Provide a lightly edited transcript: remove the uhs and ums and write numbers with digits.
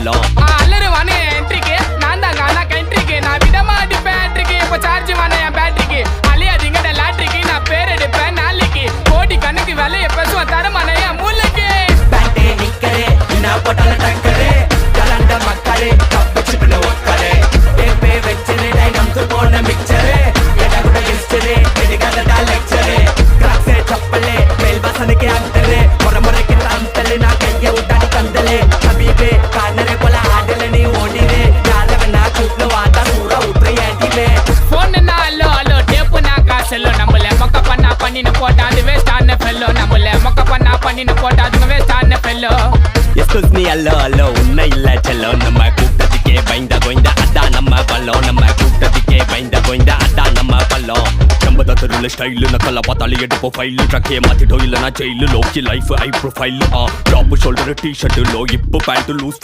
பல்லம் அல்லரு வானே என்ட்ரிக்கு நான் தாங்க ஆனா கண்ட்ரிக்கு நான் விடமா அடிப்பேன் என்ட்ரிக்கு இப்போ சார்ஜ் வானே என் பேட்டரிக்கு அழியாதீங்கட லாட்ரிக்கு நான் பேர் எடுப்பேன் நாளைக்கு கோடி கணக்கு விலைய பேசுவேன் தரமான என் மூளைக்கு பேட்டே நிக்கரே நான் போட்டால டக்கரே கலண்ட மக்களே கப்பச்சிட்டு ஒக்கரே ஏப்பே வெச்சரே டைனம்ஸ் போன மிக்சரே எடா கூட ஹிஸ்டரி எடிகாத லெக்சரே கிராக்ஸே சப்பலே மேல் வாசனைக்கு ஆக்டரே முறைக்கு தந்தலே நான் கையை விட்டாடி தந்தலே ஹபீபே கானரே போல ஆடல நீ ஓடிவே யார வேணா கூப்பிட்டு வாடா சூறா உத்ரி ஏடிவே போன் நாலோ அலோ டேப்பு நான் காசெல்லோ நம்மள மொக்க பண்ணா பண்ணின்னு போட்டா அது வேஸ்ட் ஆன ஃபெல்லோ நம்மள மொக்க பண்ணா பண்ணின்னு போட்டா அதுங்க வேஸ்ட் ஆன ஃபெல்லோ எஸ்கூஸ் மீ அல்லோ உன்னை இல்ல செல்லோ நம்ம கூட்டத்துக்கே பயந்த கோய்ந்த அதான் நம்ம பல்லம் நம்ம கூட்டத்துக்கே பயந்த கோய்ந்த அதான் நம்ம பல்லம் நம்ம தருல ஸ்டைல் நக்கல பார்த்தாலே எடுப்போம் ஃபைல் ட்ரக்கே மாத்திட்டோம் இல்லனா ஜெயிலு லோக்கி லைஃப் ஐ profile top shoulder T shirt லோ இப்போ பேண்ட் லூஸ்